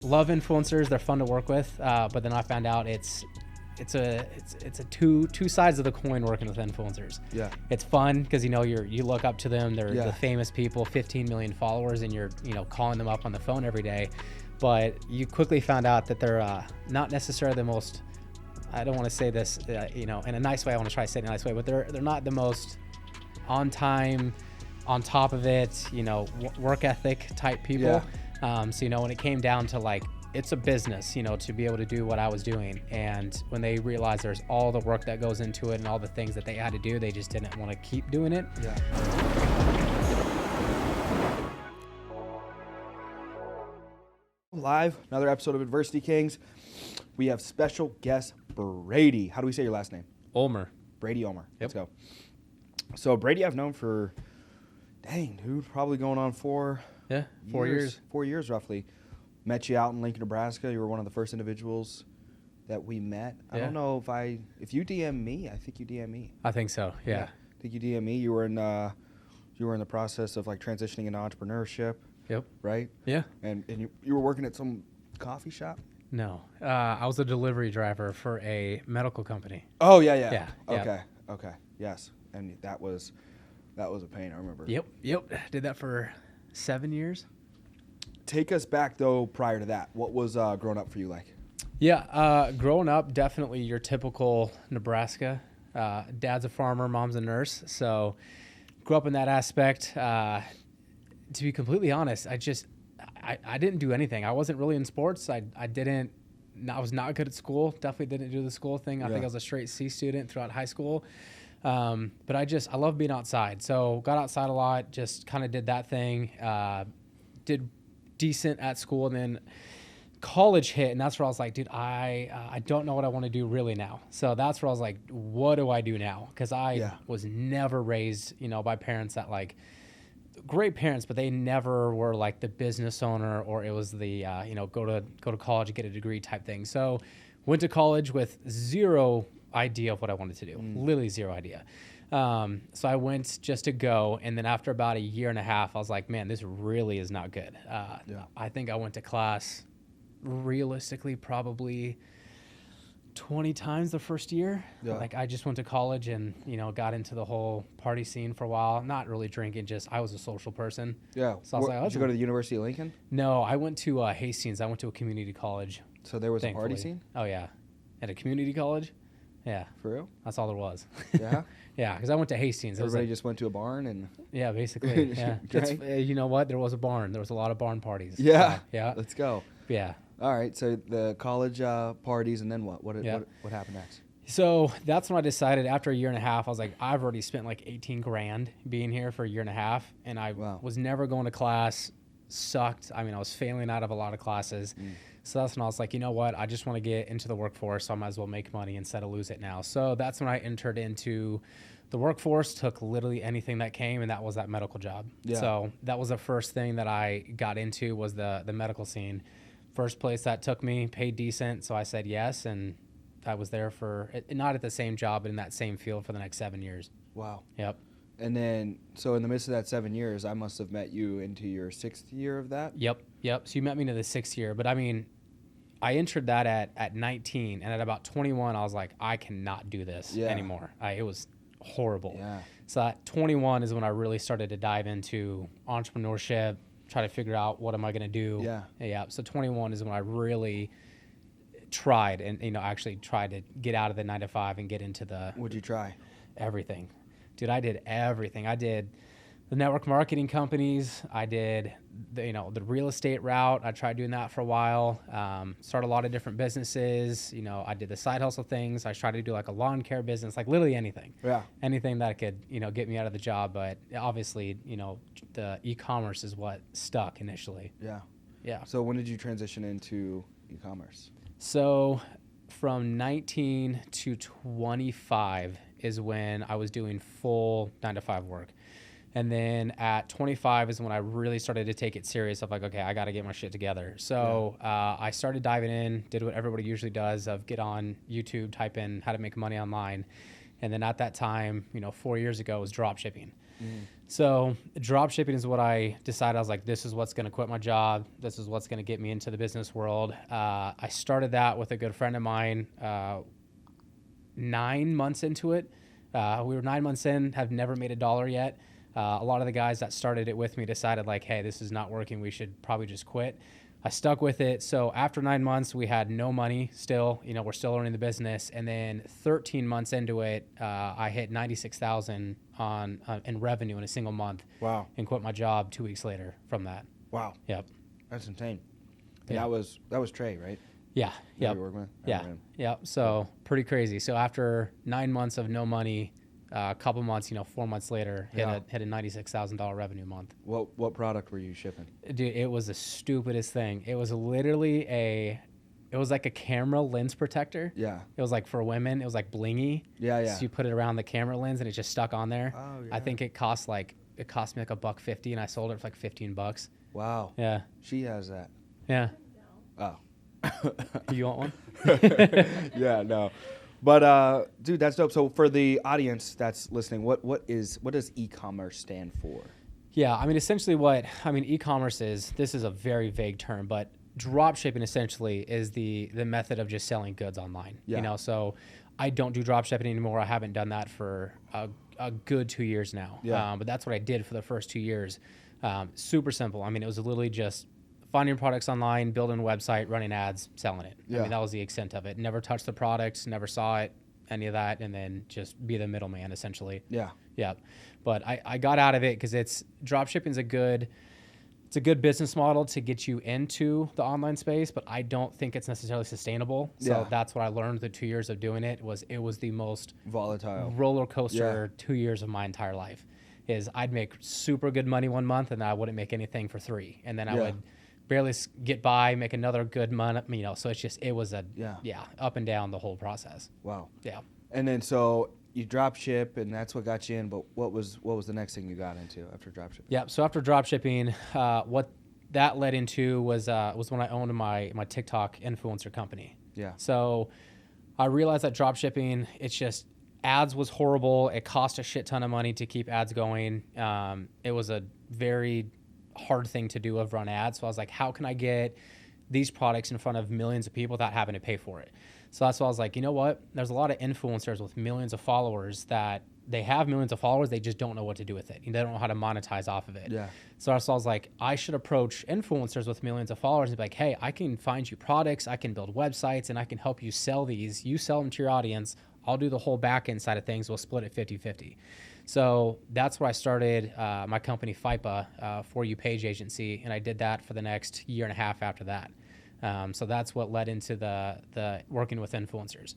Love influencers. They're fun to work with. But then I found out it's a two sides of the coin working with influencers. Yeah. It's fun because, you look up to them. They're Yeah. the famous people, 15 million followers, and you're, calling them up on the phone every day. But you quickly found out that they're not necessarily the most, I don't want to say this, in a nice way. I want to try to say it in a nice way, but they're not the most on time, on top of it, work ethic type people. Yeah. So, when it came down to it's a business, to be able to do what I was doing. And when they realized there's all the work that goes into it and all the things that they had to do, they just didn't want to keep doing it. Yeah. Live, another episode of Adversity Kings. We have special guest Brady. How do we say your last name? Ulmer. Brady Ulmer. Yep. Let's go. So Brady I've known for, probably going on 4 years. 4 years roughly. Met you out in Lincoln, Nebraska. You were one of the first individuals that we met. I don't know if you DM me. I think you DM me. I think so. Yeah. I think you DM me. You were in the process of transitioning into entrepreneurship. Yep. Right? Yeah. And you were working at some coffee shop? No. I was a delivery driver for a medical company. Oh, yeah. Yeah. Okay. Yes. And that was a pain, I remember. Yep. Did that for 7 years. Take us back, though, prior to that. What was growing up for you like? Yeah, growing up, definitely your typical Nebraska. Dad's a farmer, mom's a nurse. So grew up in that aspect. To be completely honest, I didn't do anything. I wasn't really in sports. I was not good at school. Definitely didn't do the school thing. I think I was a straight C student throughout high school. But I love being outside. So got outside a lot, just kind of did that thing. Did decent at school, and then college hit, and that's where I was like, dude, I don't know what I want to do really now. So that's where I was like, what do I do now? Because I was never raised, by parents that great parents, but they never were the business owner, or it was the go to college and get a degree type thing. So went to college with zero idea of what I wanted to do, literally zero idea. So I went just to go, and then after about a year and a half, I was like, man, this really is not good. I think I went to class realistically probably 20 times the first year. I just went to college and, got into the whole party scene for a while. Not really drinking, just I was a social person. Yeah. So I was like, did you go to the University of Lincoln? No, I went to Hastings. I went to a community college. So there was thankfully. a party scene? Oh, yeah. At a community college? Yeah. For real? That's all there was. Yeah? Yeah, because I went to Hastings. Everybody just went to a barn and... Yeah, basically. Yeah. You know what? There was a barn. There was a lot of barn parties. Yeah. Yeah. Let's go. Yeah. All right. So the college parties, and then what? What happened next? So that's when I decided after a year and a half, I was like, I've already spent 18 grand being here for a year and a half, and I was never going to class, sucked. I mean, I was failing out of a lot of classes. So that's when I was like, you know what? I just want to get into the workforce, so I might as well make money instead of lose it now. So that's when I entered into the workforce, took literally anything that came, and that was that medical job. Yeah. So that was the first thing that I got into, was the medical scene. First place that took me, paid decent, so I said yes, and I was there for, not at the same job, but in that same field for the next 7 years. Wow. Yep. And then, so in the midst of that 7 years, I must have met you into your 6th year of that? Yep. So you met me into the 6th year, but I mean, I entered that at 19, and at about 21, I was like, I cannot do this anymore. It was horrible. Yeah. So at 21 is when I really started to dive into entrepreneurship, try to figure out what am I going to do. Yeah. So 21 is when I really tried and, actually tried to get out of the 9 to 5 and get into the... What'd you try? Everything. Dude, I did everything. I did the network marketing companies. I did the real estate route. I tried doing that for a while. Started a lot of different businesses. I did the side hustle things. I tried to do a lawn care business, literally anything. Yeah. Anything that could, get me out of the job. But obviously, the e-commerce is what stuck initially. Yeah. Yeah. So when did you transition into e-commerce? So from 19 to 25 is when I was doing full 9 to 5 work. And then at 25 is when I really started to take it serious of okay, I got to get my shit together. So I started diving in, did what everybody usually does of get on YouTube, type in how to make money online. And then at that time, 4 years ago, was drop shipping. So drop shipping is what I decided. I was like, this is what's going to quit my job. This is what's going to get me into the business world. I started that with a good friend of mine 9 months into it. We were 9 months in, have never made $1 yet. A lot of the guys that started it with me decided like, hey, this is not working. We should probably just quit. I stuck with it. So after 9 months, we had no money still. We're still running the business. And then 13 months into it, I hit 96,000 in revenue in a single month. Wow. And quit my job 2 weeks later from that. Wow. Yep. That's insane. And Yeah. that was Trey, right? Yeah. Yep. You work with? Yeah. Yep. So pretty crazy. So after 9 months of no money, a couple months, 4 months later, hit a $96,000 revenue month. What product were you shipping? Dude, it was the stupidest thing. It was literally it was like a camera lens protector. Yeah. It was like for women. It was like blingy. Yeah. So you put it around the camera lens and it just stuck on there. Oh, yeah. I think it cost me like $1.50 and I sold it for like $15. Wow. Yeah. She has that. Yeah. Oh. You want one? Yeah, no. But dude, that's dope. So for the audience that's listening, what does e-commerce stand for? Yeah, I mean, essentially e-commerce is a very vague term, but drop shipping essentially is the method of just selling goods online. Yeah. So I don't do drop shipping anymore. I haven't done that for a good 2 years now. Yeah. But that's what I did for the first 2 years. Super simple. I mean, it was literally just finding products online, building a website, running ads, selling it. Yeah. I mean, that was the extent of it. Never touched the products, never saw it, any of that, and then just be the middleman essentially. Yeah. Yeah. But I got out of it because drop shipping is a good business model to get you into the online space, but I don't think it's necessarily sustainable. So that's what I learned the 2 years of doing it was the most volatile roller coaster 2 years of my entire life. Is I'd make super good money 1 month and then I wouldn't make anything for 3. And then I would barely get by, make another good month, so it was up and down the whole process. Wow. Yeah. And then so you drop ship and that's what got you in, but what was the next thing you got into after drop shipping? Yeah. So after drop shipping, what that led into was when I owned my TikTok influencer company. Yeah. So I realized that drop shipping, it's just ads was horrible. It cost a shit ton of money to keep ads going. It was a very hard thing to do of run ads. So I was like, how can I get these products in front of millions of people without having to pay for it? So that's why I was like, you know what? There's a lot of influencers with millions of followers that they have millions of followers. They just don't know what to do with it. They don't know how to monetize off of it. Yeah. So I was like, I should approach influencers with millions of followers and be like, hey, I can find you products. I can build websites and I can help you sell these. You sell them to your audience. I'll do the whole back end side of things. We'll split it 50-50. So that's where I started my company, FIPA, For You Page Agency, and I did that for the next year and a half after that. So that's what led into the working with influencers.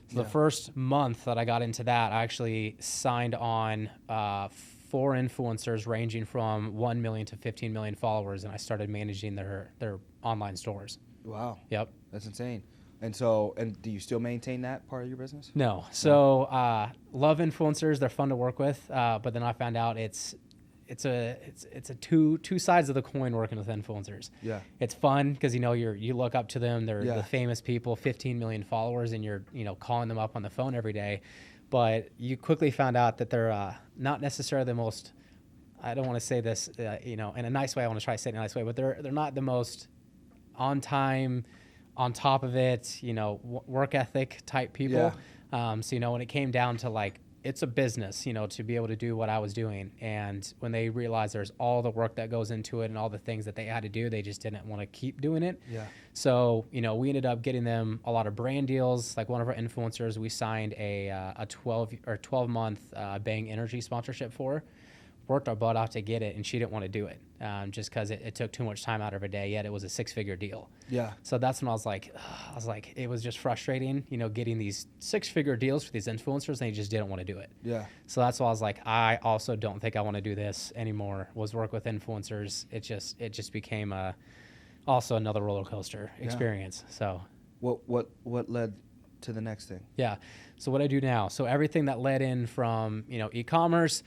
So the first month that I got into that, I actually signed on 4 influencers ranging from 1 million to 15 million followers, and I started managing their online stores. Wow. Yep. That's insane. And do you still maintain that part of your business? No. So love influencers. They're fun to work with. But then I found out it's a two sides of the coin working with influencers. Yeah. It's fun because you look up to them. They're Yeah. the famous people, 15 million followers, and you're calling them up on the phone every day. But you quickly found out that they're not necessarily the most. I don't want to say this in a nice way. I want to try to say it in a nice way, but they're not the most on time, on top of it, work ethic type people. Yeah. So, when it came down to it's a business, to be able to do what I was doing. And when they realized there's all the work that goes into it and all the things that they had to do, they just didn't want to keep doing it. Yeah. So, we ended up getting them a lot of brand deals. Like one of our influencers, we signed a 12 month Bang Energy sponsorship for. Worked our butt off to get it, and she didn't want to do it just because it took too much time out of her day, yet it was a 6-figure deal. Yeah. So that's when I was like, it was just frustrating, getting these 6-figure deals for these influencers, and they just didn't want to do it. Yeah. So that's why I was like, I also don't think I want to do this anymore, was work with influencers. It just became also another roller coaster experience. So what led to the next thing? Yeah. So what I do now, so everything that led in from, e-commerce,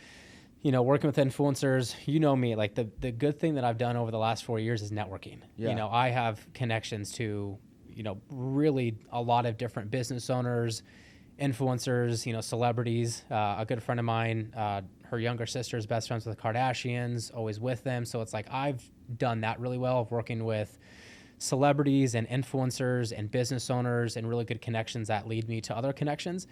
working with influencers, me, like the good thing that I've done over the last 4 years is networking. Yeah. I have connections to, really a lot of different business owners, influencers, celebrities. A good friend of mine, her younger sister is best friends with the Kardashians, always with them. So it's like I've done that really well of working with celebrities and influencers and business owners and really good connections that lead me to other connections.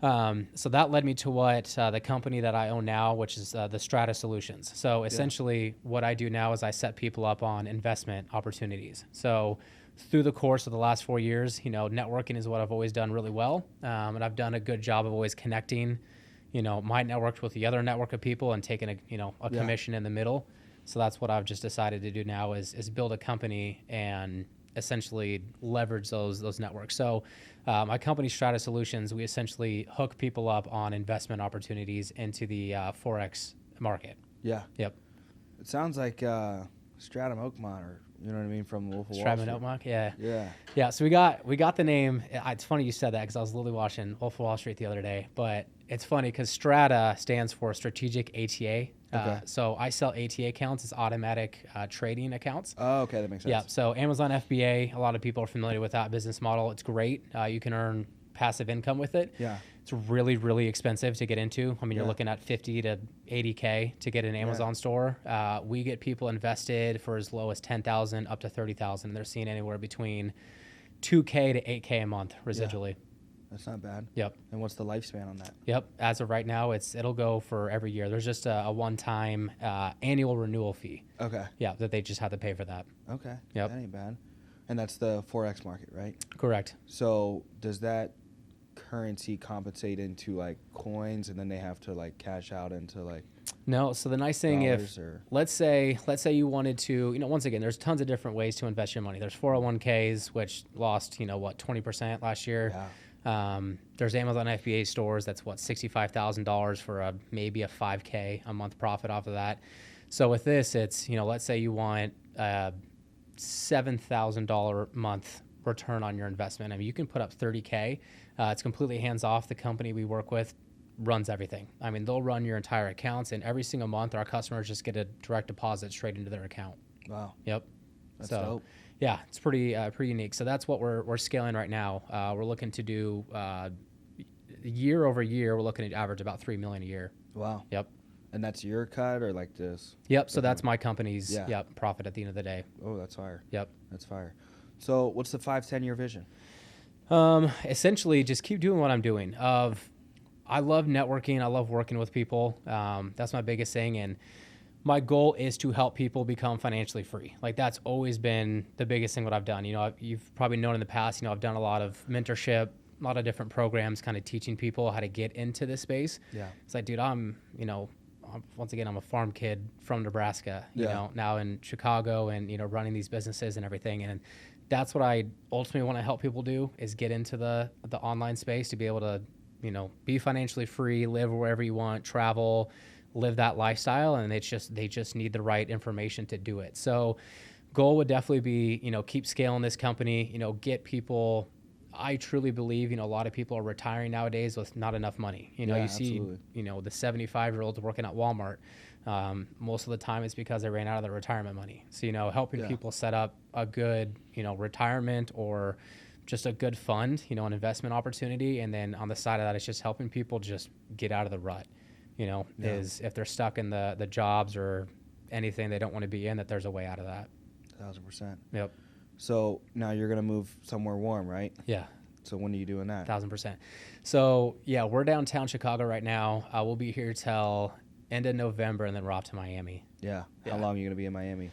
So that led me to what the company that I own now, which is the Strata Solutions. So essentially what I do now is I set people up on investment opportunities. So through the course of the last 4 years, networking is what I've always done really well. And I've done a good job of always connecting, my network with the other network of people and taking a commission in the middle. So that's what I've just decided to do now is build a company and essentially leverage those networks. So my company Strata Solutions, we essentially hook people up on investment opportunities into the Forex market. Yeah. Yep. It sounds like Stratum Oakmont, or you know what I mean, from Wolf of Wall Stratum Street. Oakmont, yeah. Yeah. Yeah, so we got the name. It's funny you said that because I was literally watching Wolf of Wall Street the other day. But it's funny because Strata stands for Strategic ATA. Okay. So I sell ATA accounts as automatic trading accounts. Oh, okay, that makes sense. Yeah, so Amazon FBA, a lot of people are familiar with that business model. It's great. You can earn passive income with it. Yeah. It's really, really expensive to get into. I mean, you're Yeah. looking at 50 to 80K to get an Amazon store. We get people invested for as low as 10,000 up to 30,000. They're seeing anywhere between 2K to 8K a month residually. That's not bad. Yep. And what's the lifespan on that? Yep. As of right now, it'll go for every year. There's just a one-time annual renewal fee. Okay. Yeah, that they just have to pay for that. Okay. Yep. That ain't bad. And that's the Forex market, right? Correct. So does that currency compensate into like coins, and then they have to like cash out into like No. So the nice thing, dollars, or let's say you wanted to, once again, there's tons of different ways to invest your money. There's 401ks, which lost, 20% last year. yeah. There's Amazon FBA stores. That's $65,000 for maybe a 5K a month profit off of that. So with this, it's, let's say you want a $7,000 month return on your investment. I mean, you can put up 30K. It's completely hands off. The company we work with runs everything. I mean, they'll run your entire accounts, and every single month our customers just get a direct deposit straight into their account. Wow. Yep. That's so dope. yeah, it's pretty unique. So that's what we're scaling right now. We're looking to do year over year. We're looking to average about 3 million a year. Wow. Yep. And that's your cut, or like this? Yep. So that's my company's Yeah. profit at the end of the day. Oh, that's fire. Yep. That's fire. So what's the 5-10 year vision? Essentially, just keep doing what I'm doing. I love networking. I love working with people. That's my biggest thing. And my goal is to help people become financially free. Like that's always been the biggest thing what I've done. You've probably known in the past, I've done a lot of mentorship, a lot of different programs, kind of teaching people how to get into this space. Yeah. It's like, dude, once again, I'm a farm kid from Nebraska, now in Chicago and, running these businesses and everything. And that's what I ultimately want to help people do is get into the online space to be able to, be financially free, live wherever you want, travel, live that lifestyle. And they just need the right information to do it. So goal would definitely be, keep scaling this company, get people. I truly believe, a lot of people are retiring nowadays with not enough money. You see, absolutely. The 75-year-olds working at Walmart. Most of the time it's because they ran out of their retirement money. So, helping people set up a good, retirement or just a good fund, an investment opportunity. And then on the side of that, it's just helping people just get out of the rut, is if they're stuck in the jobs or anything they don't want to be in, that there's a way out of that. 1,000%. Yep. So now you're going to move somewhere warm, right? Yeah. So when are you doing that? 1,000%. So yeah, we're downtown Chicago right now. We'll be here till end of November, and then we're off to Miami. Yeah. Yeah. How long are you going to be in Miami?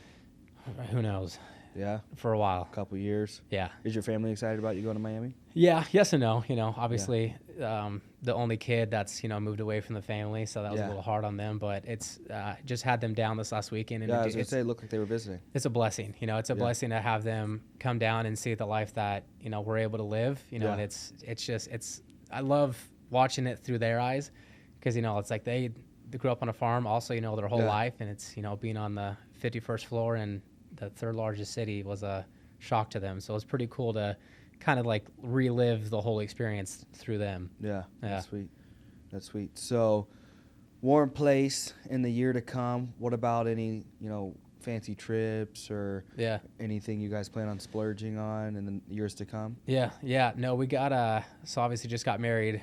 Who knows? Yeah. For a while. A couple years. Yeah. Is your family excited about you going to Miami? Yeah. Yes and no. Obviously, the only kid that's moved away from the family, so that was a little hard on them. But it's just had them down this last weekend, and Yeah, I was going to say, it looked like they were visiting. it's a blessing. It's a blessing to have them come down and see the life that we're able to live. And it's I love watching it through their eyes, because it's like they grew up on a farm also their whole life, and it's being on the 51st floor in the third largest city was a shock to them. So it's pretty cool to kind of like relive the whole experience through them. Yeah. That's sweet. That's sweet. So warm place in the year to come. What about any fancy trips or Yeah. anything you guys plan on splurging on in the years to come? Yeah. No, we got so obviously just got married,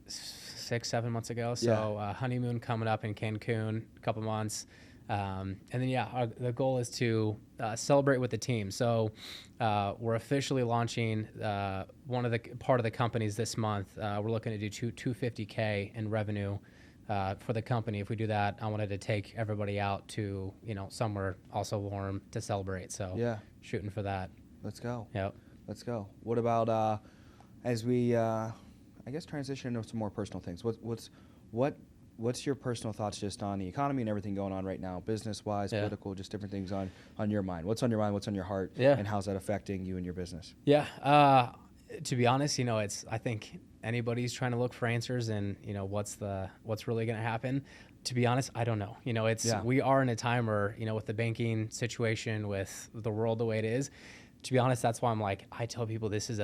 6-7 months ago. So honeymoon coming up in Cancun, a couple months. And then, the goal is to celebrate with the team. So we're officially launching part of the companies this month. We're looking to do $250K in revenue for the company. If we do that, I wanted to take everybody out to, somewhere also warm to celebrate. So shooting for that. Let's go. Yep. Let's go. What about as we, I guess, transition into some more personal things? What's your personal thoughts just on the economy and everything going on right now, business-wise, political, just different things on your mind? What's on your mind? What's on your heart? Yeah. And how's that affecting you and your business? Yeah. To be honest, I think anybody's trying to look for answers and, what's really going to happen. To be honest, I don't know. We are in a time where, with the banking situation, with the world the way it is, to be honest, that's why I tell people this is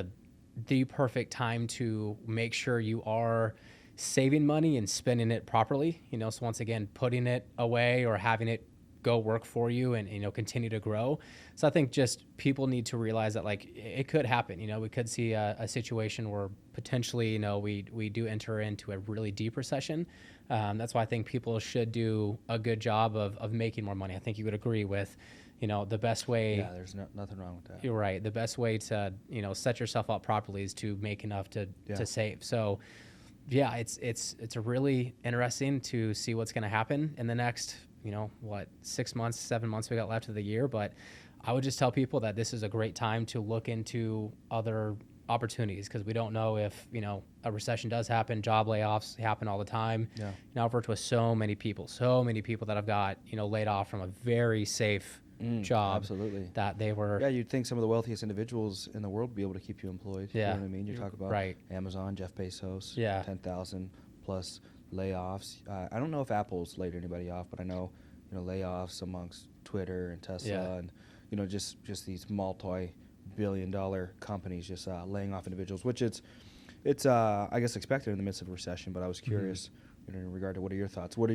the perfect time to make sure you are saving money and spending it properly, so once again, putting it away or having it go work for you and, continue to grow. So I think just people need to realize that it could happen, we could see a situation where potentially, we do enter into a really deep recession. That's why I think people should do a good job of making more money. I think you would agree with, the best way. Yeah, there's nothing wrong with that. You're right. The best way to, set yourself up properly is to make enough to save. So yeah, it's a really interesting to see what's going to happen in the next, 6 months, 7 months we got left of the year. But I would just tell people that this is a great time to look into other opportunities because we don't know if, a recession does happen. Job layoffs happen all the time. Yeah. Now I've worked with so many people that have got, laid off from a very safe job. Absolutely. That they were. Yeah, you'd think some of the wealthiest individuals in the world would be able to keep you employed. Yeah. You know what I mean? You talk about Amazon, Jeff Bezos, 10,000 plus layoffs. I don't know if Apple's laid anybody off, but I know, layoffs amongst Twitter and Tesla and, just these multi-billion-dollar companies just laying off individuals, which it's I guess expected in the midst of a recession. But I was curious, in regard to what are your thoughts? What's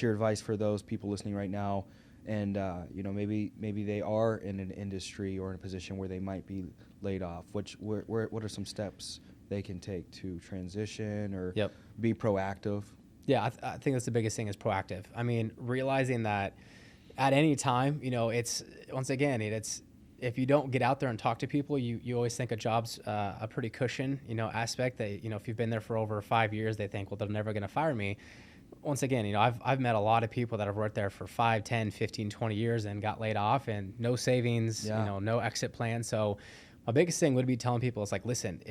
your advice for those people listening right now? And maybe they are in an industry or in a position where they might be laid off. What are some steps they can take to transition or be proactive? Yeah, I think that's the biggest thing is proactive. I mean, realizing that at any time, it's once again, it's if you don't get out there and talk to people, you always think a job's a pretty cushion, aspect that, if you've been there for over 5 years, they think, well, they're never going to fire me. Once again, I've met a lot of people that have worked there for 5, 10, 15, 20 years and got laid off and no savings, no exit plan. So my biggest thing would be telling people is listen,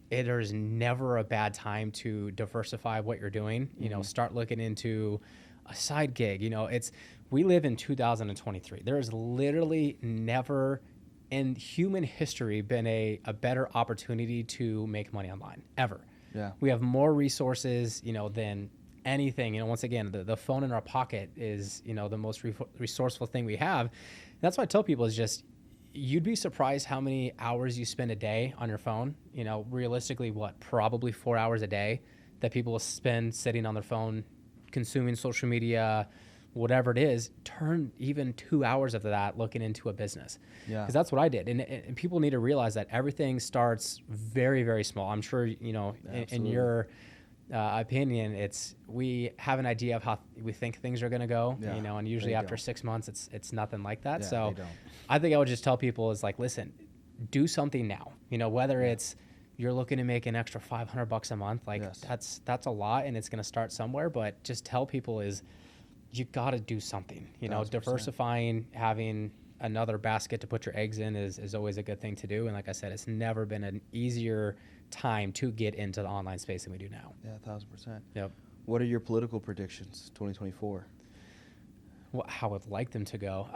there's never a bad time to diversify what you're doing. Start looking into a side gig. We live in 2023. There has literally never in human history been a better opportunity to make money online ever. Yeah. We have more resources, than anything. Once again, the phone in our pocket is, the most resourceful thing we have. And that's what I tell people is just, you'd be surprised how many hours you spend a day on your phone. Realistically, probably 4 hours a day that people will spend sitting on their phone, consuming social media, whatever it is. Turn even 2 hours of that looking into a business. Yeah. Because that's what I did. And people need to realize that everything starts very, very small. I'm sure, in your opinion, we have an idea of how we think things are going to go, and usually after 6 months, it's nothing like that. So I think I would just tell people is listen, do something now, whether it's you're looking to make an extra $500 a month, that's a lot and it's going to start somewhere, but just tell people is you got to do something, 100%. Diversifying, having another basket to put your eggs in is always a good thing to do. And like I said, it's never been an easier time to get into the online space than we do now. Yeah, 1,000%. Yep. What are your political predictions, 2024? Well, how I would like them to go.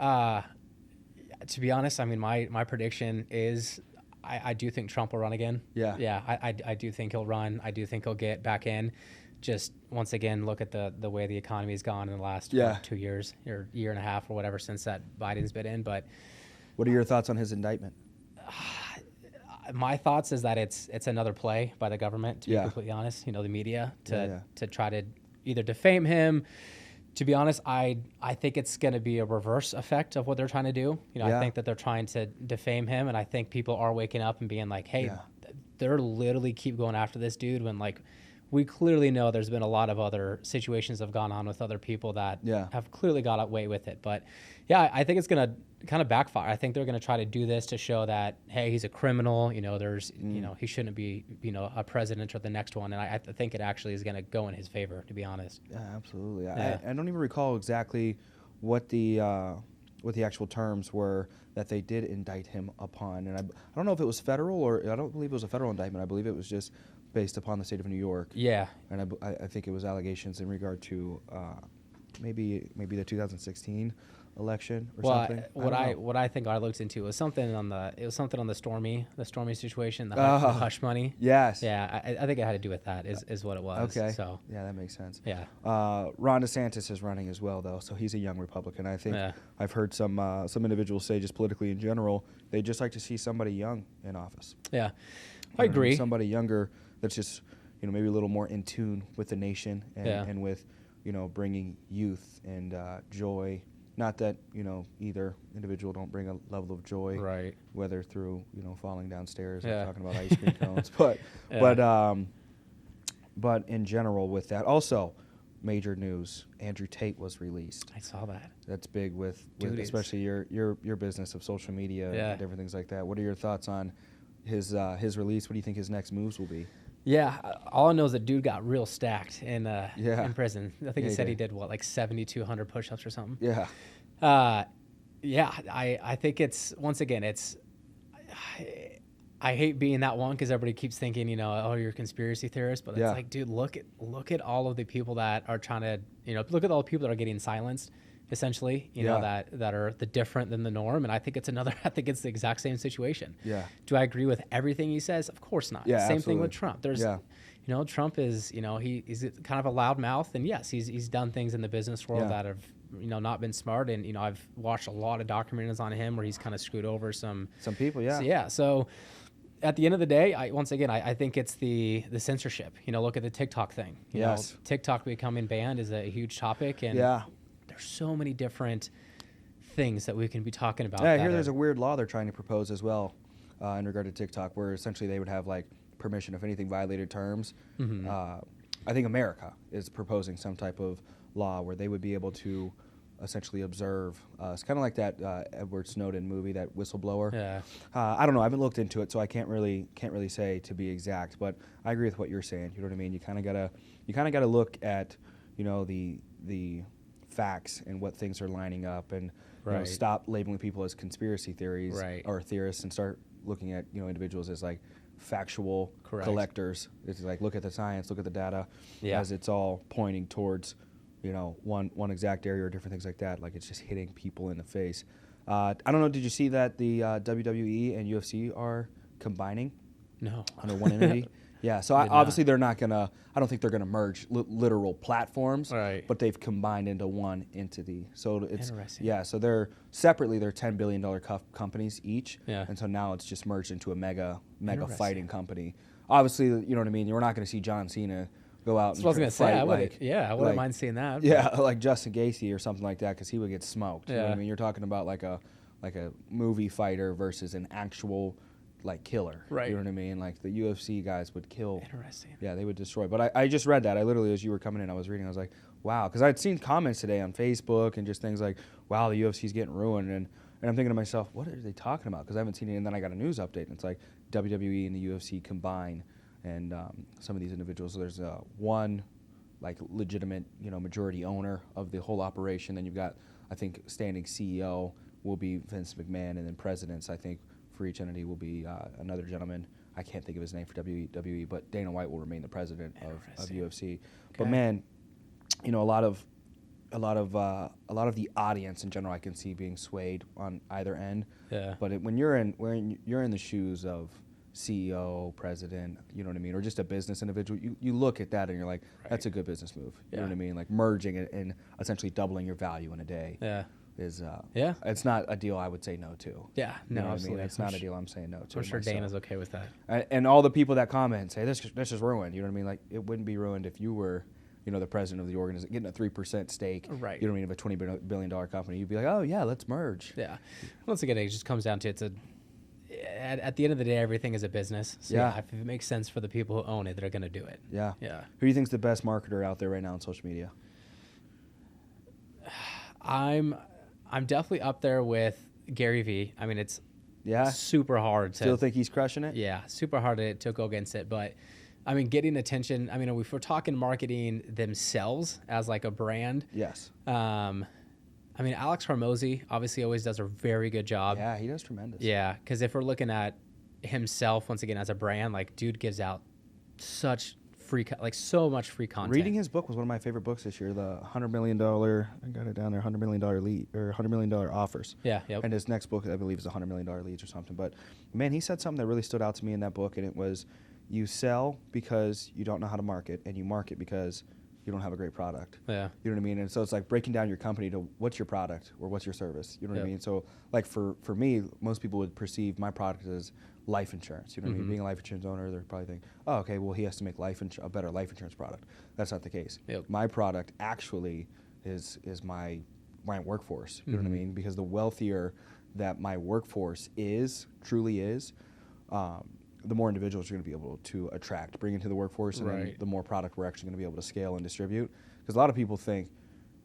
To be honest, I mean, my prediction is I do think Trump will run again. Yeah. Yeah, I do think he'll run. I do think he'll get back in. Just once again, look at the way the economy has gone in the last 2 years or year and a half or whatever since that Biden's been in. But what are your thoughts on his indictment? My thoughts is that it's another play by the government, to be completely honest, the media to try to either defame him, To be honest, I think it's going to be a reverse effect of what they're trying to do. I think that they're trying to defame him, and I think people are waking up and being like, hey, they're literally keep going after this dude when, like, we clearly know there's been a lot of other situations that have gone on with other people that have clearly got away with it. But, yeah, I think it's going to kind of backfire. I think they're going to try to do this to show that, hey, he's a criminal. There's, he shouldn't be, a president or the next one. And I think it actually is going to go in his favor, to be honest. Yeah, absolutely. Yeah. I don't even recall exactly what the actual terms were that they did indict him upon. And I don't know if it was federal or I don't believe it was a federal indictment. I believe it was just based upon the state of New York. Yeah. And I think it was allegations in regard to maybe the 2016 election or something. What I think I looked into was something on the Stormy situation, the hush money. Yes. Yeah, I think it had to do with that is what it was. Okay. So yeah, that makes sense. Yeah. Ron DeSantis is running as well, though, so he's a young Republican. I think I've heard some individuals say, just politically in general, they just like to see somebody young in office. Yeah, I agree. Somebody younger that's just maybe a little more in tune with the nation and with bringing youth and joy. Not that either individual don't bring a level of joy, right? Whether through falling downstairs or talking about ice cream cones, but in general with that. Also, major news: Andrew Tate was released. I saw that. That's big with especially your business of social media and different things like that. What are your thoughts on his release? What do you think his next moves will be? Yeah, all I know is that dude got real stacked in prison. I think he said he did like 7,200 push-ups or something. Yeah. I think it's, once again, I hate being that one because everybody keeps thinking, you're a conspiracy theorist, but it's like, dude, look at all of the people that are trying to, look at all the people that are getting silenced. Essentially, that are the different than the norm, and I think it's the exact same situation. Yeah. Do I agree with everything he says? Of course not. Yeah, Same absolutely. thing with Trump. There's, Trump is, he's kind of a loud mouth, and yes, he's done things in the business world that have, not been smart, and I've watched a lot of documentaries on him where he's kind of screwed over some people. Yeah. So, yeah. So at the end of the day, I think it's the censorship. Look at the TikTok thing. TikTok becoming banned is a huge topic, and there's so many different things that we can be talking about. Yeah, I hear there's a weird law they're trying to propose as well in regard to TikTok, where essentially they would have like permission if anything violated terms. Mm-hmm. I think America is proposing some type of law where they would be able to essentially observe. It's kind of like that Edward Snowden movie, that Whistleblower. Yeah. I don't know. I haven't looked into it, so I can't really say to be exact. But I agree with what you're saying. You know what I mean? You kind of gotta look at the facts and what things are lining up, and stop labeling people as conspiracy theories or theorists, and start looking at individuals as like factual collectors. It's like, look at the science, look at the data, as it's all pointing towards one exact area or different things like that. Like, it's just hitting people in the face. I don't know, did you see that the WWE and UFC are combining? No. Under one entity? Yeah, so obviously they're not going to, I don't think they're going to merge literal platforms, but they've combined into one entity. So it's, interesting. So they're $10 billion companies each. Yeah. And so now it's just merged into a mega fighting company. Obviously, you know what I mean? You're not going to see John Cena go out and fight. I wouldn't mind seeing that. Yeah, like Justin Gaethje or something like that, because he would get smoked. You know what I mean? You're talking about like a movie fighter versus an actual killer. Right. You know what I mean? Like, the UFC guys would kill. Interesting. Yeah, they would destroy. But I just read that. I literally, as you were coming in, I was reading. I was like, wow. Because I'd seen comments today on Facebook and just things like, wow, the UFC's getting ruined. And I'm thinking to myself, what are they talking about? Because I haven't seen it. And then I got a news update. And it's like WWE and the UFC combine. And some of these individuals, so there's one legitimate majority owner of the whole operation. Then you've got, I think, standing CEO will be Vince McMahon. And then presidents, I think, for each entity will be another gentleman. I can't think of his name for WWE, but Dana White will remain the president of UFC. Okay. But man, a lot of the audience in general, I can see being swayed on either end. Yeah. But when you're in the shoes of CEO, president, you know what I mean, or just a business individual, you look at that and you're like, that's a good business move. You know what I mean? Like, merging it and essentially doubling your value in a day. Yeah. It's not a deal I would say no to. Yeah, no, absolutely. I mean? It's not a deal I'm saying no to. I'm sure Dana's okay with that. And all the people that comment and say this is ruined. You know what I mean? Like, it wouldn't be ruined if you were the president of the organization, getting a 3% stake. Right. You don't mean of a $20 billion company. You'd be like, oh yeah, let's merge. Yeah. Once again, it just comes down to at the end of the day, everything is a business. So Yeah. if it makes sense for the people who own it, they're going to do it. Yeah. Yeah. Who do you think's the best marketer out there right now on social media? I'm definitely up there with Gary Vee. I mean, it's super hard to still think he's crushing it. Yeah, super hard to go against it. But I mean, getting attention. I mean, if we're talking marketing themselves as like a brand, yes. I mean, Alex Hormozy obviously always does a very good job. Yeah, he does tremendous. Yeah, because if we're looking at himself once again as a brand, like dude gives out such so much free content. Reading his book was one of my favorite books this year. The $100 million, I got it down there, $100 million lead or $100 million offers. Yeah, yep. And his next book, I believe, is $100 million leads or something. But man, he said something that really stood out to me in that book, and it was, you sell because you don't know how to market, and you market because you don't have a great product. Yeah. You know what I mean? And so it's like breaking down your company to what's your product or what's your service. You know what I mean? So like for me, most people would perceive my product as life insurance. You know what I mean? Being a life insurance owner, they're probably think, oh, okay, well, he has to make a better life insurance product. That's not the case. Yep. My product actually is my workforce. You know what I mean? Because the wealthier that my workforce truly is, the more individuals you're going to be able to attract, bring into the workforce, and then the more product we're actually going to be able to scale and distribute. Because a lot of people think,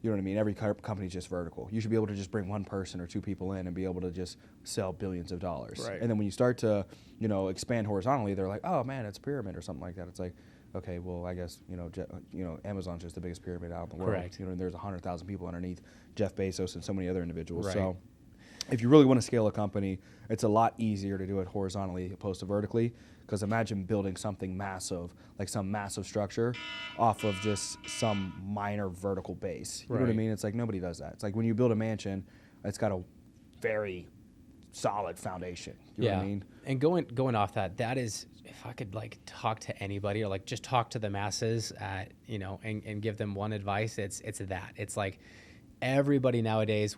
you know what I mean, every company is just vertical. You should be able to just bring one person or two people in and be able to just sell billions of dollars. Right. And then when you start to, expand horizontally, they're like, oh man, it's a pyramid or something like that. It's like, okay, well, I guess, Amazon's just the biggest pyramid out in the world. Correct. There's 100,000 people underneath Jeff Bezos and so many other individuals. Right. So if you really want to scale a company, it's a lot easier to do it horizontally opposed to vertically. Because imagine building something massive, like some massive structure, off of just some minor vertical base. You know what I mean? It's like nobody does that. It's like when you build a mansion, it's got a very solid foundation. You know what I mean? And going off that is, if I could like talk to anybody or like just talk to the masses and give them one advice, it's that. It's like everybody nowadays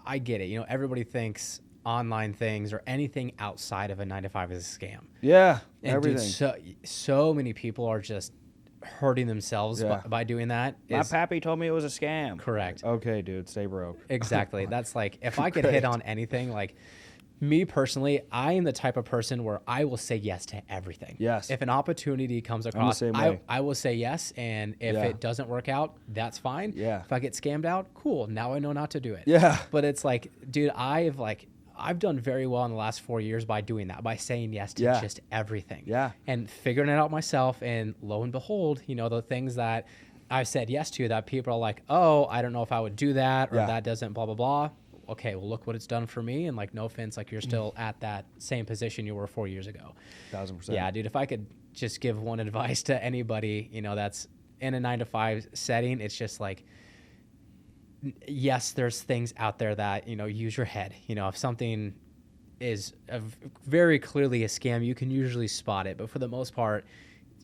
I get it. Everybody thinks online things or anything outside of a 9-to-5 is a scam. Yeah, and everything. Dude, so many people are just hurting themselves by doing that. My pappy told me it was a scam. Correct. Okay, dude, stay broke. Exactly. That's like, if I could hit on anything, like me personally, I am the type of person where I will say yes to everything. Yes. If an opportunity comes across, I'm the same way. I will say yes. And if it doesn't work out, that's fine. Yeah. If I get scammed out, cool. Now I know not to do it. Yeah. But it's like, dude, I've done very well in the last 4 years by doing that, by saying yes to just everything. Yeah. And figuring it out myself. And lo and behold, the things that I said yes to that people are like, oh, I don't know if I would do that, or that doesn't blah, blah, blah. Okay, well, look what it's done for me. And like, no offense, like you're still at that same position you were 4 years ago. 1,000%. Yeah, dude, if I could just give one advice to anybody, that's in a 9-to-5 setting, it's just like, yes, there's things out there that, use your head. If something is very clearly a scam, you can usually spot it. But for the most part,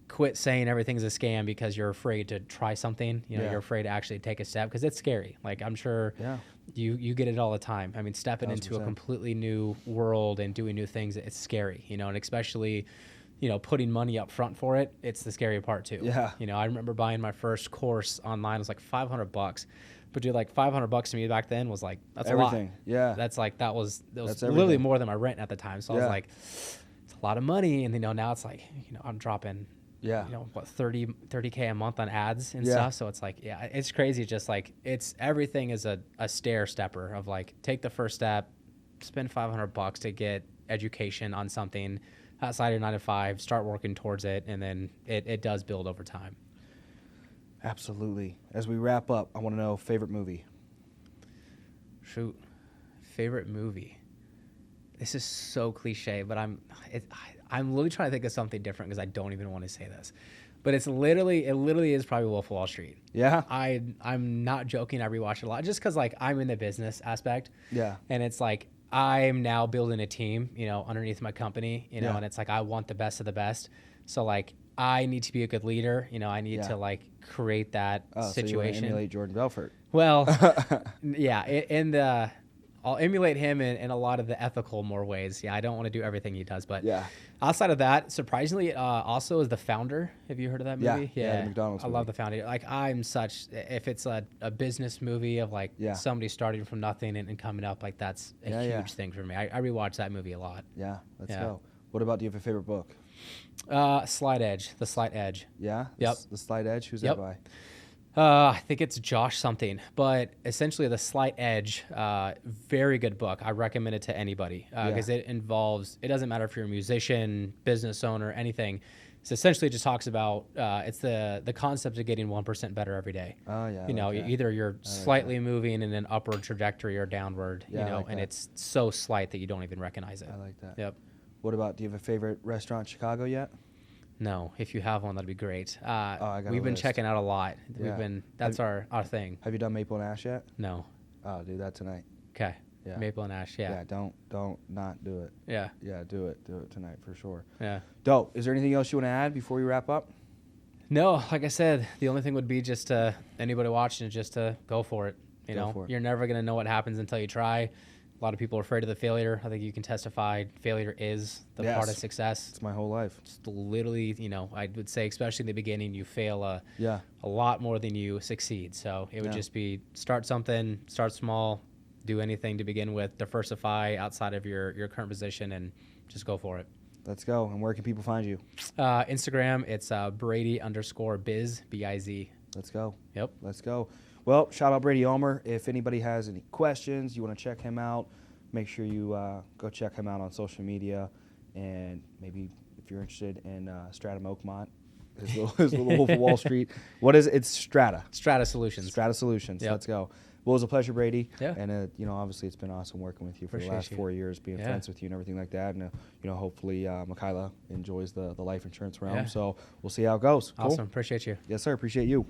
quit saying everything's a scam because you're afraid to try something. You're afraid to actually take a step because it's scary. Like, I'm sure you get it all the time. I mean, stepping 1,000%. Into a completely new world and doing new things, it's scary, and especially, putting money up front for it, it's the scary part too. Yeah. I remember buying my first course online. It was like $500. But dude, like $500 to me back then was like, that's everything. A lot. Yeah. That's like, that was that's literally more than my rent at the time. So I was like, it's a lot of money. And now it's like, I'm dropping, what, 30K a month on ads and stuff. So it's like, it's crazy. Just like everything is a stair stepper of like, take the first step, spend $500 to get education on something outside your 9-to-5, start working towards it. And then it does build over time. Absolutely. As we wrap up, I want to know favorite movie. Shoot, favorite movie. This is so cliche, but I'm literally trying to think of something different because I don't even want to say this. But it literally is probably Wolf of Wall Street. Yeah. I'm not joking. I rewatch it a lot just because like I'm in the business aspect. Yeah. And it's like I'm now building a team, underneath my company, and it's like I want the best of the best. So like I need to be a good leader. I need to like create that situation. So you want to emulate Jordan Belfort. Well, yeah. I'll emulate him in a lot of the ethical more ways. Yeah, I don't want to do everything he does, but yeah. Outside of that, surprisingly, also is The Founder. Have you heard of that movie? Yeah, the McDonald's I love The Founder. Like if it's a business movie of like somebody starting from nothing and coming up, like that's a huge thing for me. I rewatch that movie a lot. Yeah, let's go. What about, do you have a favorite book? Slight Edge, The Slight Edge. Yeah? Yep. The Slight Edge? Who's that by? I think it's Josh something, but essentially The Slight Edge, very good book. I recommend it to anybody because it doesn't matter if you're a musician, business owner, anything. It essentially just talks about, it's the concept of getting 1% better every day. Oh, yeah. Either you're slightly moving in an upward trajectory or downward, and it's so slight that you don't even recognize it. I like that. Yep. What about, do you have a favorite restaurant in Chicago yet? No, if you have one, that'd be great. We've been checking out a lot. That's our thing. Have you done Maple and Ash yet? No. Oh, do that tonight. Okay. Yeah. Maple and Ash. Yeah. Yeah. Don't not do it. Yeah. Yeah. Do it tonight for sure. Yeah. Dope. Is there anything else you want to add before we wrap up? No. Like I said, the only thing would be just anybody watching is just to go for it. You're never gonna know what happens until you try. A lot of people are afraid of the failure. I think you can testify failure is the part of success. It's my whole life. It's literally, I would say, especially in the beginning, you fail a lot more than you succeed. So it would just be start something, start small, do anything to begin with, diversify outside of your current position, and just go for it. Let's go. And where can people find you? Instagram, it's Brady_biz, B-I-Z. Let's go. Yep. Let's go. Well, shout out Brady Ulmer. If anybody has any questions, you want to check him out, make sure you go check him out on social media. And maybe if you're interested in Strata Oakmont, his little Wolf of Wall Street. What is it? It's Strata. Strata Solutions. Strata Solutions. Yep. Let's go. Well, it was a pleasure, Brady. Yeah. And, obviously it's been awesome working with you for the last 4 years, being friends with you and everything like that. And, hopefully Michaela enjoys the life insurance realm. Yeah. So we'll see how it goes. Awesome. Cool? Appreciate you. Yes, sir. Appreciate you.